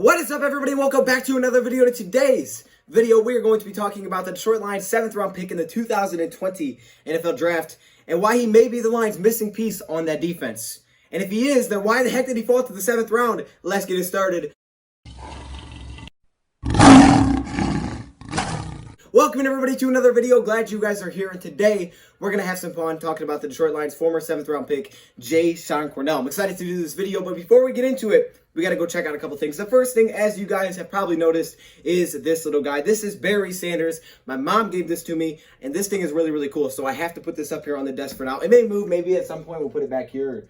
What is up, everybody? Welcome back to another video. In today's video, we are going to be talking about the Detroit Lions 7th round pick in the 2020 NFL Draft and why he may be the Lions' missing piece on that defense. And if he is, then why the heck did he fall to the 7th round? Let's get it started. Welcome everybody to another video. Glad you guys are here, and today we're going to have some fun talking about the Detroit Lions' former 7th round pick, Jashon Cornell. I'm excited to do this video, but before we get into it, we got to go check out a couple things. The first thing, as you guys have probably noticed, is this little guy. This is Barry Sanders. My mom gave this to me, and this thing is really, really cool, so I have to put this up here on the desk for now. It may move. Maybe at some point we'll put it back here.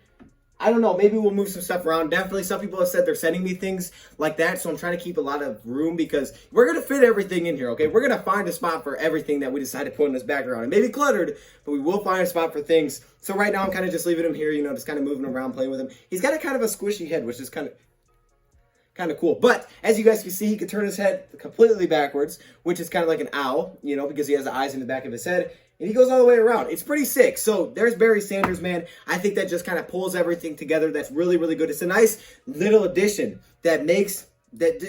I don't know. Maybe we'll move some stuff around. Definitely some people have said they're sending me things like that, so I'm trying to keep a lot of room because we're going to fit everything in here, okay? We're going to find a spot for everything that we decide to put in this background. It may be cluttered, but we will find a spot for things. So right now I'm kind of just leaving him here, just kind of moving around, playing with him. He's got a kind of a squishy head, which is kind of cool. But as you guys can see, he can turn his head completely backwards, which is kind of like an owl, because he has the eyes in the back of his head. And he goes all the way around. It's pretty sick. So there's Barry Sanders, man. I think that just kind of pulls everything together. That's really, really good. It's a nice little addition that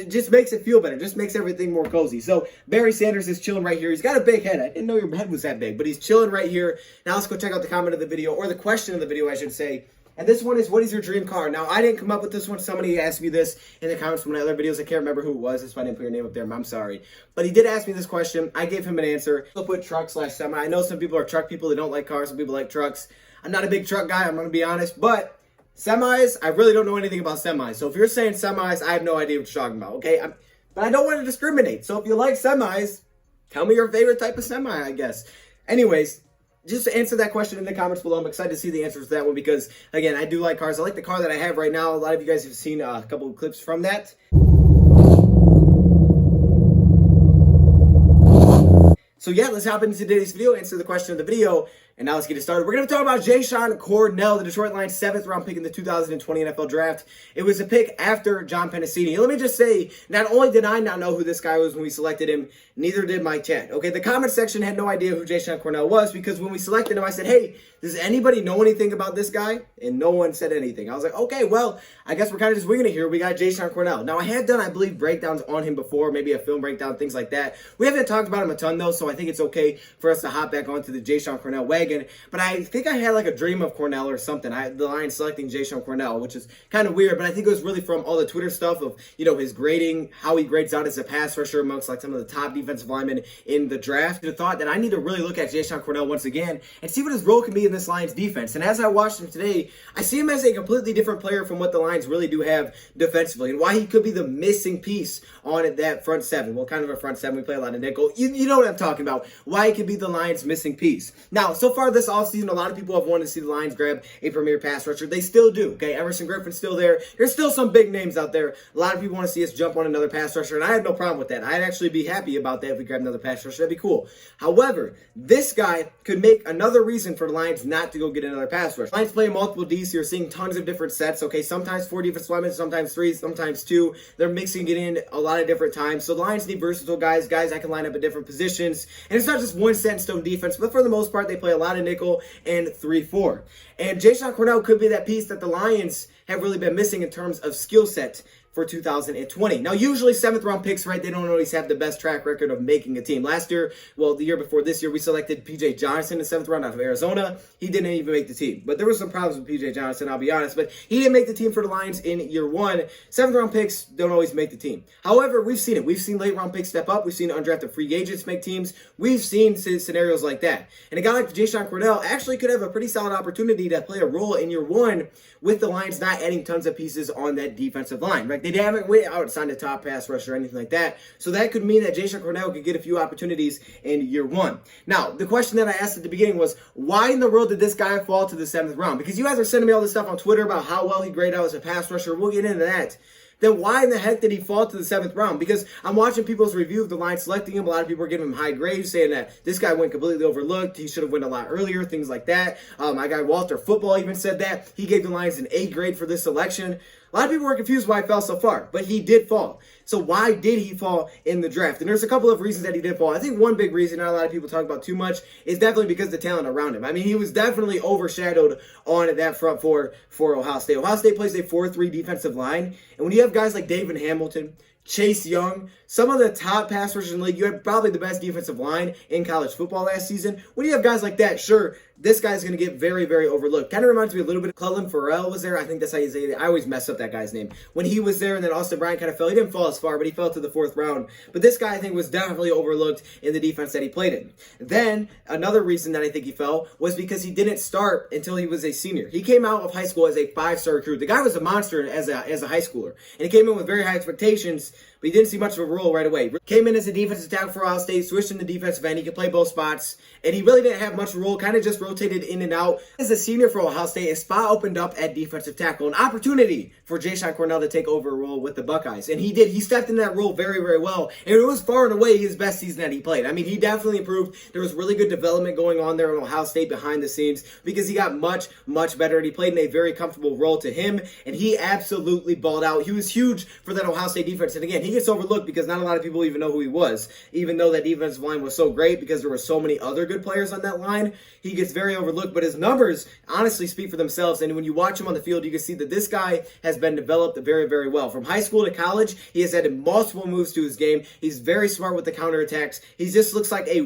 just makes it feel better. Just makes everything more cozy. So Barry Sanders is chilling right here. He's got a big head. I didn't know your head was that big, but he's chilling right here. Now let's go check out the comment of the video, or the question of the video, I should say. And this one is, what is your dream car? Now, I didn't come up with this one. Somebody asked me this in the comments from my other videos. I can't remember who it was. That's why I didn't put your name up there. I'm sorry. But he did ask me this question. I gave him an answer. I'll put truck/semi. I know some people are truck people. They don't like cars. Some people like trucks. I'm not a big truck guy. I'm going to be honest. But semis, I really don't know anything about semis. So if you're saying semis, I have no idea what you're talking about. Okay? But I don't want to discriminate. So if you like semis, tell me your favorite type of semi, I guess. Anyways, just answer that question in the comments below. I'm excited to see the answers to that one because, again, I do like cars. I like the car that I have right now. A lot of you guys have seen a couple of clips from that. So yeah, let's hop into today's video, answer the question of the video, and now let's get it started. We're going to talk about Jashon Cornell, the Detroit Lions 7th round pick in the 2020 NFL Draft. It was a pick after John Penisini. Let me just say, not only did I not know who this guy was when we selected him, neither did my chat. Okay, the comment section had no idea who Jashon Cornell was because when we selected him, I said, hey, does anybody know anything about this guy? And no one said anything. I was like, okay, well, I guess we're kind of just winging it here. We got Jashon Cornell. Now, I had done, I believe, breakdowns on him before, maybe a film breakdown, things like that. We haven't talked about him a ton, though, so I think it's okay for us to hop back onto the Jashon Cornell wagon. But I think I had like a dream of Cornell or something. The Lions selecting Jashon Cornell, which is kind of weird, but I think it was really from all the Twitter stuff of, his grading, how he grades out as a pass rusher amongst like some of the top defensive linemen in the draft. The thought that I need to really look at Jashon Cornell once again and see what his role can be in this Lions defense. And as I watched him today, I see him as a completely different player from what the Lions really do have defensively, and why he could be the missing piece on that front seven. Well, kind of a front seven. We play a lot of nickel. You know what I'm talking about. Why he could be the Lions' missing piece. Now, so far this offseason, a lot of people have wanted to see the Lions grab a premier pass rusher. They still do. Okay, Everson Griffin's still there. There's still some big names out there. A lot of people want to see us jump on another pass rusher, and I have no problem with that. I'd actually be happy about that if we grab another pass rusher. That'd be cool. However, this guy could make another reason for the Lions not to go get another pass rusher. Lions play multiple Ds, so you're seeing tons of different sets. Okay, sometimes 4 defensive linemen, sometimes 3, sometimes 2. They're mixing it in a lot of different times. So the Lions need versatile guys that can line up at different positions. And it's not just one set in stone defense, but for the most part, they play a lot of nickel and 3-4. And Jashon Cornell could be that piece that the Lions have really been missing in terms of skill set for 2020. Now, usually 7th round picks, right, they don't always have the best track record of making a team. Last year, well, the year before this year, we selected P.J. Johnson in the 7th round out of Arizona. He didn't even make the team. But there were some problems with P.J. Johnson, I'll be honest. But he didn't make the team for the Lions in year 1. 7th round picks don't always make the team. However, we've seen it. We've seen late round picks step up. We've seen undrafted free agents make teams. We've seen scenarios like that. And a guy like Jashon Cornell actually could have a pretty solid opportunity to play a role in year 1 with the Lions not adding tons of pieces on that defensive line. Right? They haven't went out and signed a top pass rusher or anything like that. So that could mean that Jashon Cornell could get a few opportunities in year 1. Now, the question that I asked at the beginning was, why in the world did this guy fall to the 7th round? Because you guys are sending me all this stuff on Twitter about how well he graded out as a pass rusher. We'll get into that. Then why in the heck did he fall to the 7th round? Because I'm watching people's review of the Lions selecting him. A lot of people are giving him high grades, saying that this guy went completely overlooked. He should have went a lot earlier, things like that. My guy Walter Football even said that. He gave the Lions an A grade for this selection. A lot of people were confused why he fell so far, but he did fall. So why did he fall in the draft? And there's a couple of reasons that he did fall. I think one big reason not a lot of people talk about too much is definitely because of the talent around him. I mean, he was definitely overshadowed on that front four for Ohio State. Ohio State plays a 4-3 defensive line, and when you have guys like David Hamilton, Chase Young, some of the top pass rushers in the league, you had probably the best defensive line in college football last season. When you have guys like that, sure, this guy's going to get very, very overlooked. Kind of reminds me a little bit of Clelin Ferrell was there. I think that's how you say it. I always mess up that guy's name. When he was there and then Austin Bryant kind of fell. He didn't fall as far, but he fell to the 4th round. But this guy, I think, was definitely overlooked in the defense that he played in. Then, another reason that I think he fell was because he didn't start until he was a senior. He came out of high school as a 5-star recruit. The guy was a monster as a high schooler. And he came in with very high expectations, but he didn't see much of a role right away. Came in as a defensive tackle for Ohio State, switched into defensive end. He could play both spots, and he really didn't have much role, kind of just rotated in and out. As a senior for Ohio State, a spot opened up at defensive tackle, an opportunity for Jashon Cornell to take over a role with the Buckeyes. And he did. He stepped into that role very, very well, and it was far and away his best season that he played. I mean, he definitely improved. There was really good development going on there in Ohio State behind the scenes because he got much, much better, and he played in a very comfortable role to him, and he absolutely balled out. He was huge for that Ohio State defense, and again, he gets overlooked because not a lot of people even know who he was, even though that defensive line was so great because there were so many other good players on that line. He gets very overlooked, but his numbers honestly speak for themselves, and when you watch him on the field, you can see that this guy has been developed very, very well. From high school to college, he has added multiple moves to his game. He's very smart with the counterattacks. He just looks like a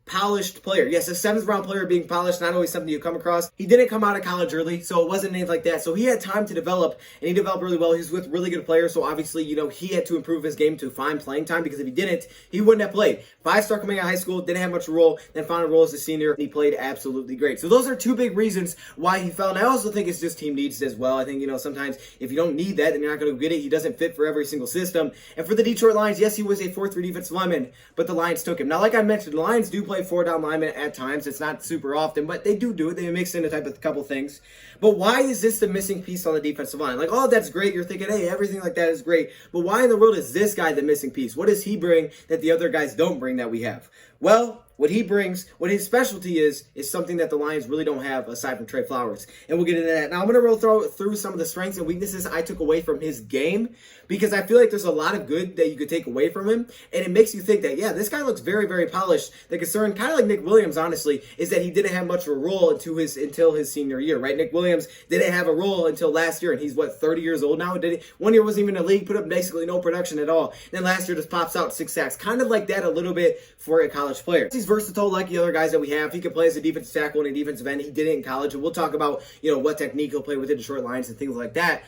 polished player. Yes, a 7th round player being polished, not always something you come across. He didn't come out of college early, so it wasn't anything like that. So he had time to develop, and he developed really well. He was with really good players, so obviously, he had to improve his game to find playing time, because if he didn't, he wouldn't have played. 5-star coming out of high school, didn't have much role, then found a role as a senior, and he played absolutely great. So those are two big reasons why he fell, and I also think it's just team needs as well. I think, sometimes if you don't need that, then you're not going to get it. He doesn't fit for every single system. And for the Detroit Lions, yes, he was a 4-3 defensive lineman, but the Lions took him. Now, like I mentioned, the Lions do play 4-down linemen at times. It's not super often, but they do it. They mix in a couple things. But why is this the missing piece on the defensive line? Like, oh, that's great. You're thinking, hey, everything like that is great. But why in the world is this guy the missing piece? What does he bring that the other guys don't bring that we have? Well, what he brings, what his specialty is something that the Lions really don't have aside from Trey Flowers. And we'll get into that. Now, I'm going to roll through some of the strengths and weaknesses I took away from his game, because I feel like there's a lot of good that you could take away from him. And it makes you think that, yeah, this guy looks very, very polished. The concern, kind of like Nick Williams, honestly, is that he didn't have much of a role until his senior year, right? Nick Williams didn't have a role until last year, and he's, 30 years old now? One year wasn't even in the league, put up basically no production at all. Then last year just pops out 6 sacks. Kind of like that a little bit for a college player. He's versatile like the other guys that we have. He can play as a defensive tackle and a defensive end. He did it in college, and we'll talk about, what technique he'll play with the Detroit Lions and things like that.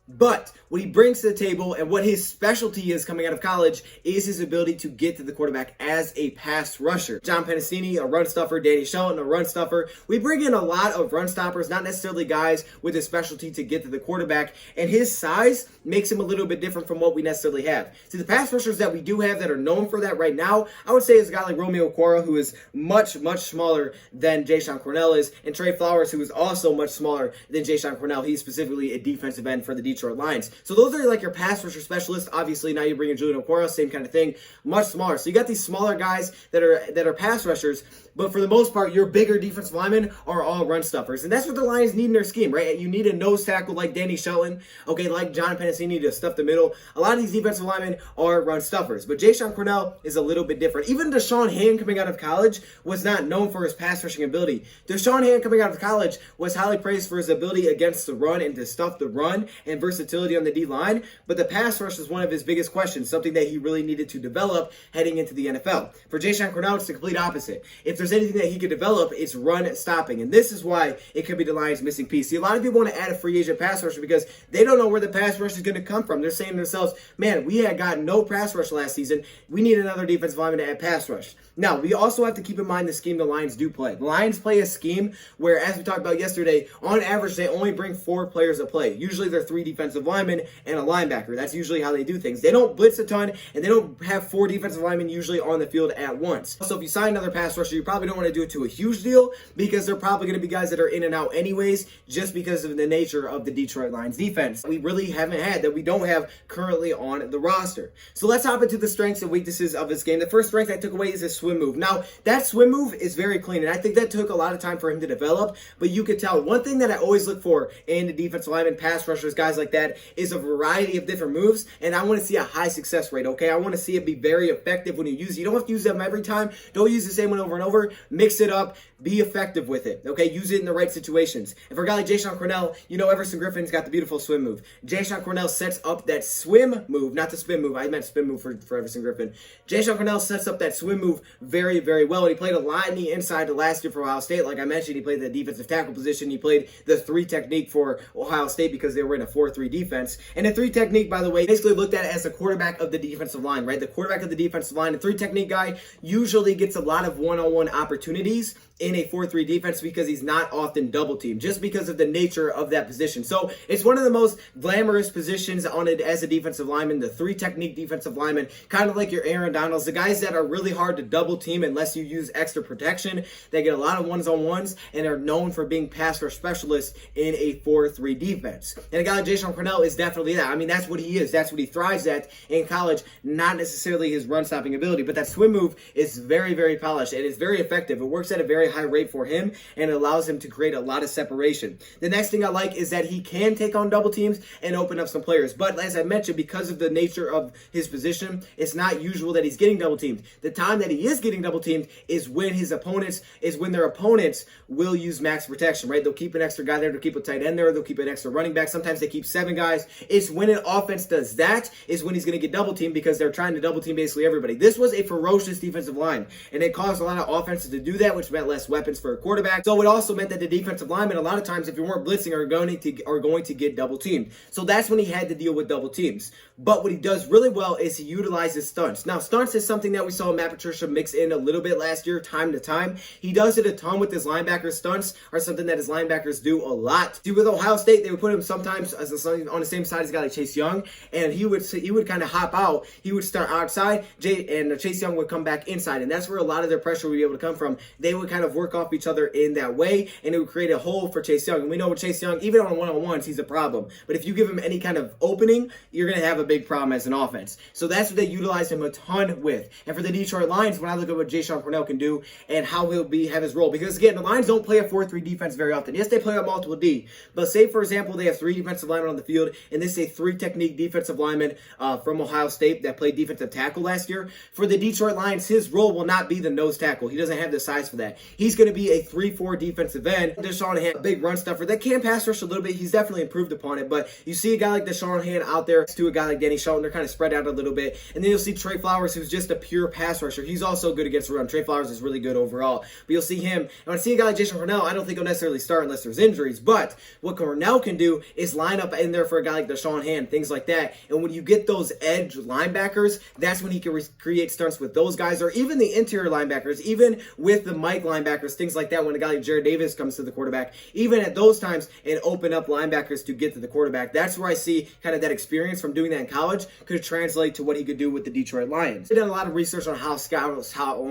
But what he brings to the table and what his specialty is coming out of college is his ability to get to the quarterback as a pass rusher. John Pennicini, a run stuffer. Danny Shelton, a run stuffer. We bring in a lot of run stoppers, not necessarily guys with a specialty to get to the quarterback. And his size makes him a little bit different from what we necessarily have. See, the pass rushers that we do have that are known for that right now, I would say is a guy like Romeo Okwara, who is much, much smaller than Jashon Cornell is, and Trey Flowers, who is also much smaller than Jashon Cornell. He's specifically a defensive end for the Detroit Lions. So those are like your pass rusher specialists. Obviously, now you bring in Julian Okwara, same kind of thing, much smaller. So you got these smaller guys that are pass rushers, but for the most part, your bigger defensive linemen are all run stuffers. And that's what the Lions need in their scheme, right? You need a nose tackle like Danny Shelton, okay, like John Pennicini to stuff the middle. A lot of these defensive linemen are run stuffers, but Jashon Cornell is a little bit different. Even Deshaun Hand coming out of college was not known for his pass rushing ability. Deshaun Hand coming out of college was highly praised for his ability against the run and to stuff the run and versatility on the D-line, but the pass rush is one of his biggest questions, something that he really needed to develop heading into the NFL. For Jashon Cornell, it's the complete opposite. If there's anything that he could develop, it's run stopping, and this is why it could be the Lions' missing piece. See, a lot of people want to add a free agent pass rusher because they don't know where the pass rush is going to come from. They're saying to themselves, man, we had gotten no pass rush last season. We need another defensive lineman to add pass rush. Now, we also have to keep in mind the scheme the Lions do play. The Lions play a scheme where, as we talked about yesterday, on average, they only bring 4 players to play. Usually, they're 3 defensive linemen and a linebacker. That's usually how they do things. They don't blitz a ton, and they don't have 4 defensive linemen usually on the field at once. So if you sign another pass rusher, you probably don't want to do it to a huge deal because they're probably going to be guys that are in and out anyways, just because of the nature of the Detroit Lions defense. We really haven't had that we don't have currently on the roster. So let's hop into the strengths and weaknesses of this game. The first strength I took away is his swim move. Now, that swim move is very clean, and I think that took a lot of time for him to develop, but you could tell. One thing that I always look for in the defensive lineman, pass rushers, guys like that, is a variety of different moves, and I want to see a high success rate, okay? I want to see it be very effective when you use it. You don't have to use them every time. Don't use the same one over and over. Mix it up. Be effective with it, okay? Use it in the right situations. And for a guy like Jashon Cornell, you know Everson Griffin's got the beautiful swim move. Jashon Cornell sets up that swim move, not the spin move. I meant spin move for Everson Griffin. Jashon Cornell sets up that swim move very, very well. And he played a lot in the inside last year for Ohio State. Like I mentioned, he played the defensive tackle position. He played the 3 technique for Ohio State because they were in a 4-3 defense. And the 3 technique, by the way, basically looked at as the quarterback of the defensive line, right? The quarterback of the defensive line. The 3 technique guy usually gets a lot of one-on-one opportunities in a 4-3 defense because he's not often double teamed, just because of the nature of that position. So it's one of the most glamorous positions on it as a defensive lineman, the 3 technique defensive lineman, kind of like your Aaron Donalds, the guys that are really hard to double team unless you use extra protection. They get a lot of ones-on-ones and are known for being pass rush specialists in a 4-3 defense. And a guy like Jashon Cornell is definitely that. I mean, that's what he is. That's what he thrives at in college, not necessarily his run-stopping ability, but that swim move is very, very polished and it's very effective. It works at a very high rate for him and it allows him to create a lot of separation. The next thing I like is that he can take on double teams and open up some players. But as I mentioned, because of the nature of his position, it's not usual that he's getting double teamed. The time that he is getting double teamed is when their opponents will use max protection, right? They'll keep an extra guy there, they'll keep a tight end there, they'll keep an extra running back. Sometimes they keep 7 guys. It's when an offense does that is when he's going to get double teamed because they're trying to double team basically everybody. This was a ferocious defensive line and it caused a lot of offenses to do that, which meant less weapons for a quarterback. So it also meant that the defensive linemen, a lot of times, if you weren't blitzing, are going to get double teamed. So that's when he had to deal with double teams. But what he does really well is he utilizes stunts. Now, stunts is something that we saw Matt Patricia mix in a little bit last year, time to time. He does it a ton with his linebackers. Stunts are something that his linebackers do a lot. See, with Ohio State, they would put him sometimes on the same side as a guy like Chase Young, and he would kind of hop out. He would start outside, and Chase Young would come back inside, and that's where a lot of their pressure would be able to come from. They would kind of work off each other in that way, and it would create a hole for Chase Young. And we know with Chase Young, even on one-on-ones, he's a problem. But if you give him any kind of opening, you're going to have a big problem as an offense. So that's what they utilize him a ton with. And for the Detroit Lions, when I look at what Jashon Cornell can do and how he'll have his role, because again, the Lions don't play a 4-3 defense very often. Yes, they play a multiple D, but say for example, they have 3 defensive linemen on the field, and this is a 3 technique defensive lineman from Ohio State that played defensive tackle last year. For the Detroit Lions, his role will not be the nose tackle. He doesn't have the size for that. He's going to be a 3-4 defensive end. Deshaun Hand, a big run stuffer that can pass rush a little bit. He's definitely improved upon it, but you see a guy like Deshaun Hand out there to a guy like Danny Shelton. They're kind of spread out a little bit. And then you'll see Trey Flowers, who's just a pure pass rusher. He's also good against the run. Trey Flowers is really good overall. But you'll see him. And when I see a guy like Jashon Cornell, I don't think he'll necessarily start unless there's injuries. But what Cornell can do is line up in there for a guy like Deshaun Hand, things like that. And when you get those edge linebackers, that's when he can create stunts with those guys, or even the interior linebackers, even with the Mike linebackers, things like that. When a guy like Jared Davis comes to the quarterback, even at those times, and open up linebackers to get to the quarterback. That's where I see kind of that experience from doing that in college could translate to what he could do with the Detroit Lions. I've done a lot of research on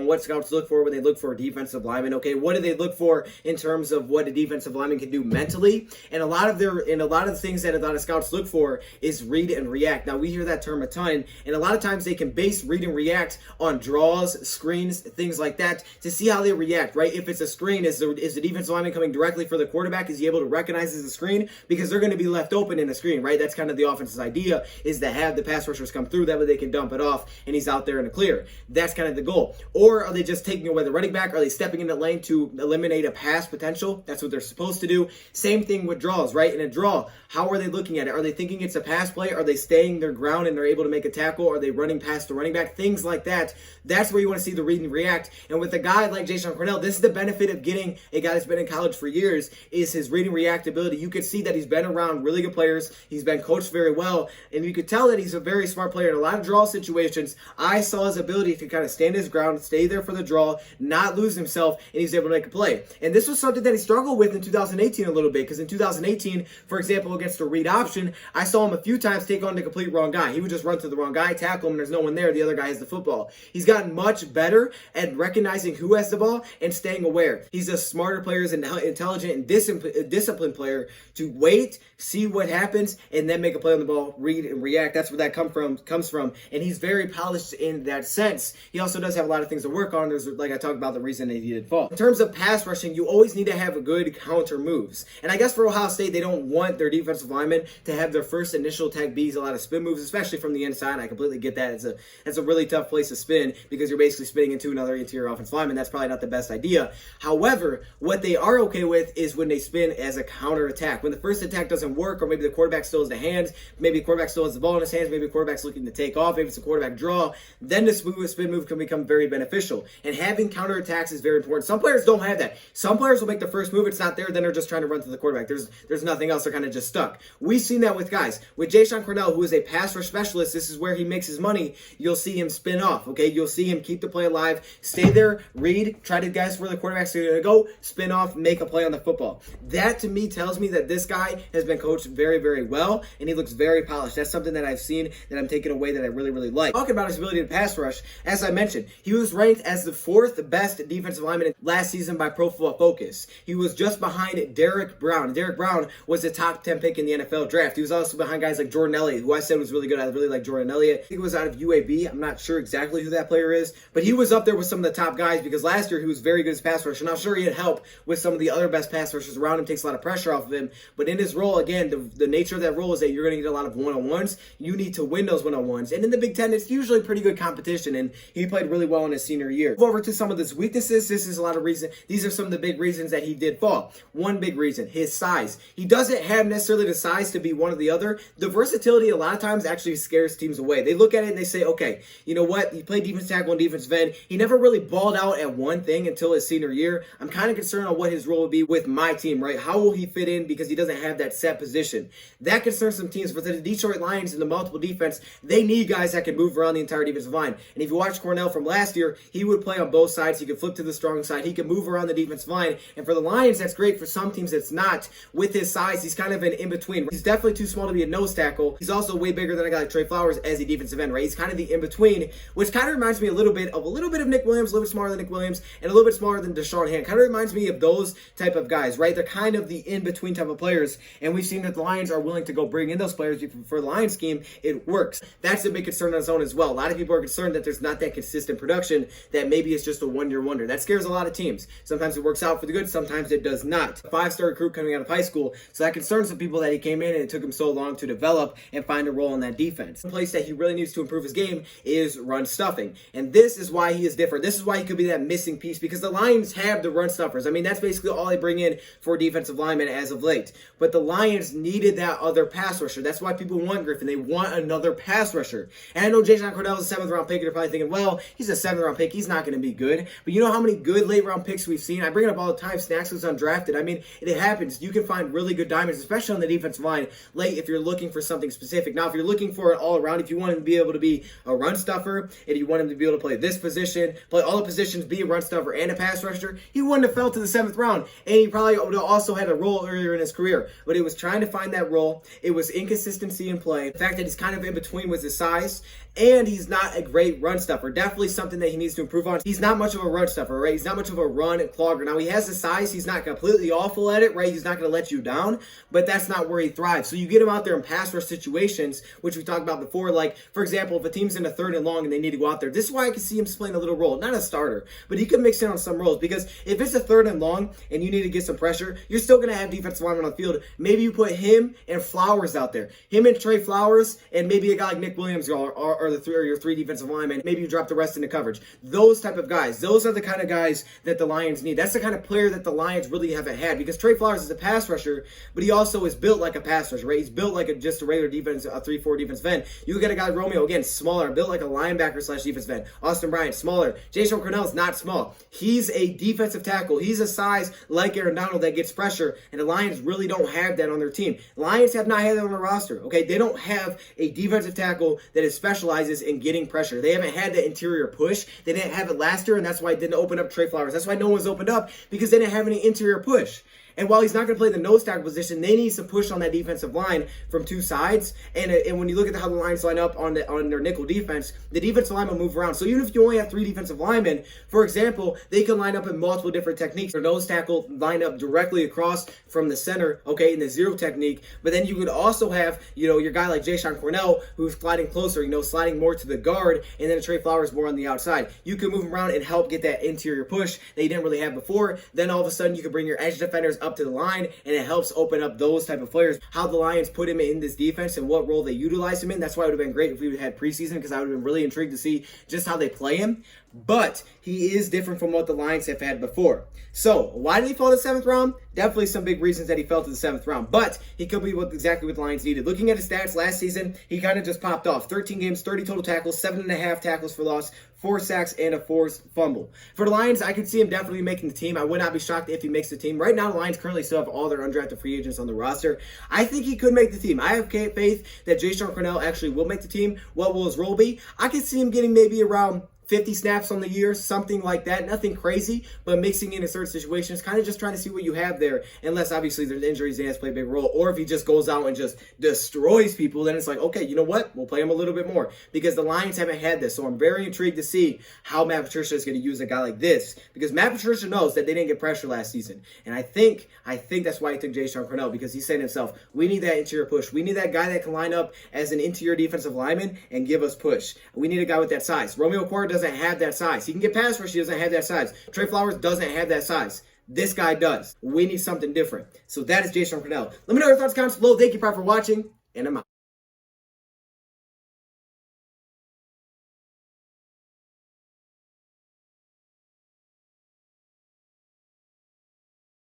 what scouts look for when they look for a defensive lineman. Okay, what do they look for in terms of what a defensive lineman can do mentally? And a lot of the things that a lot of scouts look for is read and react. Now we hear that term a ton, and a lot of times they can base read and react on draws, screens, things like that to see how they react. Right? If it's a screen, is the defensive lineman coming directly for the quarterback? Is he able to recognize as a screen? Because they're going to be left open in the screen, right? That's kind of the offense's idea, is to have the pass rushers come through, that way they can dump it off and he's out there in the clear. That's kind of the goal. Or are they just taking away the running back? Are they stepping in the lane to eliminate a pass potential? That's what they're supposed to do. Same thing with draws, right? In a draw, how are they looking at it? Are they thinking it's a pass play? Are they staying their ground and they're able to make a tackle? Are they running past the running back? Things like that. That's where you want to see the read and react. And with a guy like Jashon Cornell, this is the benefit of getting a guy that's been in college for years, is his read and react ability. You can see that he's been around really good players. He's been coached very well, and you could tell that he's a very smart player. In a lot of draw situations, I saw his ability to kind of stand his ground, stay there for the draw, not lose himself, and he's able to make a play. And this was something that he struggled with in 2018 a little bit, because in 2018, for example, against a read option, I saw him a few times take on the complete wrong guy. He would just run to the wrong guy, tackle him, and there's no one there. The other guy has the football. He's gotten much better at recognizing who has the ball and staying aware. He's a smarter player, an intelligent and disciplined player to wait, see what happens, and then make a play on the ball, read and react. That's where that comes from. And he's very polished in that sense. He also does have a lot of things to work on. There's, like I talked about, the reason that he did fall. In terms of pass rushing, you always need to have a good counter moves. And I guess for Ohio State, they don't want their defensive linemen to have their first initial attack be a lot of spin moves, especially from the inside. I completely get that. It's a really tough place to spin because you're basically spinning into another interior offensive lineman. That's probably not the best idea. However, what they are okay with is when they spin as a counter attack. When the first attack doesn't work, or maybe the quarterback still has the hands, maybe the quarterback still has the ball in his hands, maybe the quarterback's looking to take off, maybe it's a quarterback draw, then the spin move can become very beneficial. And having counter attacks is very important. Some players don't have that. Some players will make the first move, it's not there, then they're just trying to run through the quarterback. There's nothing else, they're kind of just stuck. We've seen that with guys. With Jashon Cornell, who is a pass rush specialist, this is where he makes his money. You'll see him spin off, okay? You'll see him keep the play alive, stay there, read, try to guess where the quarterback's going to go, spin off, make a play on the football. That, to me, tells me that this guy has been coached very, very well, and he looks very polished. That's something that I've seen that I'm taking away that I really, really like. Talking about his ability to pass rush, as I mentioned, he was ranked as the 4th best defensive lineman last season by Pro Football Focus. He was just behind Derek Brown. Derek Brown was the top 10 pick in the NFL draft. He was also behind guys like Jordan Elliott, who I said was really good. I really like Jordan Elliott. I think it was out of UAB. I'm not sure exactly who that player is, but he was up there with some of the top guys because last year he was very good as pass rusher. And I'm sure he had help with some of the other best pass rushers around him, takes a lot of pressure off of him. But in his role, again, the nature of that role is that you're going to get a lot of one-on-ones. You need to win those one-on-ones. And in the Big Ten, it's usually pretty good competition, and he played really well in his senior year. Move over to some of his weaknesses. This is a lot of reasons. These are some of the big reasons that he did fall. One big reason, his size. He doesn't have necessarily the size to be one or the other. The versatility a lot of times actually scares teams away. They look at it and they say, okay, you know what? He played defense tackle and defensive end. He never really balled out at one thing until his senior year. I'm kind of concerned on what his role will be with my team, right? How will he fit in because he doesn't have that set position? That concerns some teams. For the Detroit Lions in the multiple defense, they need guys that can move around the entire defensive line. And if you watch Cornell from last year, he would play on both sides. He could flip to the strong side. He could move around the defensive line. And for the Lions, that's great. For some teams, it's not. With his size, he's kind of an in-between. He's definitely too small to be a nose tackle. He's also way bigger than a guy like Trey Flowers as a defensive end, right? He's kind of the in-between, which kind of reminds me a little bit of Nick Williams, a little bit smaller than Nick Williams, and a little bit smaller than Deshaun Hand. Kind of reminds me of those type of guys, right? They're kind of the in-between type of players, and we've seen that the Lions are willing to go bring in those players. For the Lions scheme, it works. That's a big concern on its own as well. A lot of people are concerned that there's not that consistent production, that maybe it's just a one-year wonder. That scares a lot of teams. Sometimes it works out for the good, sometimes it does not. A 5-star recruit coming out of high school, so that concerns some people that he came in and it took him so long to develop and find a role in that defense. One place that he really needs to improve his game is run stuffing. And this is why he is different. This is why he could be that missing piece, because the Lions have the run stuffers. I mean, that's basically all they bring in for defensive linemen as of late. But the Lions needed that other pass rusher. That's why people want Griffin. They want another pass rusher. And I know Jashon Cornell is a 7th round pick, and you're probably thinking, well, he's a 7th round pick. He's not going to be good. But you know how many good late round picks we've seen? I bring it up all the time. Snacks was undrafted. I mean, it happens. You can find really good diamonds, especially on the defensive line late if you're looking for something specific. Now, if you're looking for it all around, if you want him to be able to be a run stuffer, and you want him to be able to play this position, play all the positions, be a run stuffer and a pass rusher, he wouldn't have fell to the 7th round. And he probably would have also had a role earlier in his career. But it was trying to find that role. It was inconsistency in play. The fact that he's kind of in between was his size. And he's not a great run stuffer. Definitely something that he needs to improve on. He's not much of a run stuffer, right? He's not much of a run clogger. Now, he has the size. He's not completely awful at it, right? He's not going to let you down, but that's not where he thrives. So you get him out there in pass rush situations, which we talked about before. Like, for example, if a team's in a 3rd and long and they need to go out there, this is why I can see him playing a little role. Not a starter, but he could mix in on some roles, because if it's a 3rd and long and you need to get some pressure, you're still going to have defensive linemen on the field. Maybe you put him and Flowers out there. Him and Trey Flowers, and maybe a guy like Nick Williams or your 3 defensive linemen. Maybe you drop the rest into coverage. Those type of guys. Those are the kind of guys that the Lions need. That's the kind of player that the Lions really haven't had, because Trey Flowers is a pass rusher, but he also is built like a pass rusher, right? He's built like just a regular defense, a 3-4 defensive end. You get a guy, Romeo, again, smaller, built like a linebacker / defensive end. Austin Bryant, smaller. Jashon Cornell is not small. He's a defensive tackle. He's a size like Aaron Donald that gets pressure, and the Lions really don't have that on their team. Lions have not had that on their roster, okay? They don't have a defensive tackle that specializes in getting pressure. They haven't had that interior push. They didn't have it last year, and that's why it didn't open up Trey Flowers. That's why no one's opened up, because they didn't have any interior push. And while he's not going to play the nose tackle position, they need some push on that defensive line from two sides. And when you look at how the lines line up on their nickel defense, the defensive line will move around. So even if you only have 3 defensive linemen, for example, they can line up in multiple different techniques. Their nose tackle line up directly across from the center, okay, in the zero technique. But then you could also have, your guy like Jashon Cornell, who's sliding closer, sliding more to the guard, and then Trey Flowers more on the outside. You can move him around and help get that interior push that you didn't really have before. Then all of a sudden you can bring your edge defenders up to the line, and it helps open up those type of players. How the Lions put him in this defense and what role they utilize him in, that's why it would have been great if we had preseason, because I would have been really intrigued to see just how they play him. But he is different from what the Lions have had before. So why did he fall to the 7th round? Definitely some big reasons that he fell to the 7th round, but he could be exactly what the Lions needed. Looking at his stats last season, he kind of just popped off. 13 games, 30 total tackles, 7.5 tackles for loss, 4 sacks, and a forced fumble. For the Lions, I could see him definitely making the team. I would not be shocked if he makes the team. Right now, the Lions currently still have all their undrafted free agents on the roster. I think he could make the team. I have faith that Jashon Cornell actually will make the team. What will his role be? I could see him getting maybe around 50 snaps on the year, something like that. Nothing crazy, but mixing in certain situations, kind of just trying to see what you have there, unless obviously there's injuries and has to play a big role. Or if he just goes out and just destroys people, then it's like, okay, you know what? We'll play him a little bit more, because the Lions haven't had this. So I'm very intrigued to see how Matt Patricia is going to use a guy like this, because Matt Patricia knows that they didn't get pressure last season. And I think that's why he took Jashon Cornell, because he said to himself, we need that interior push. We need that guy that can line up as an interior defensive lineman and give us push. We need a guy with that size. Romeo Okwara doesn't have that size. He can get pass rush, he doesn't have that size. Trey Flowers doesn't have that size. This guy does. We need something different. So that is Jashon Cornell. Let me know your thoughts, comments below. Thank you, for watching, and I'm out.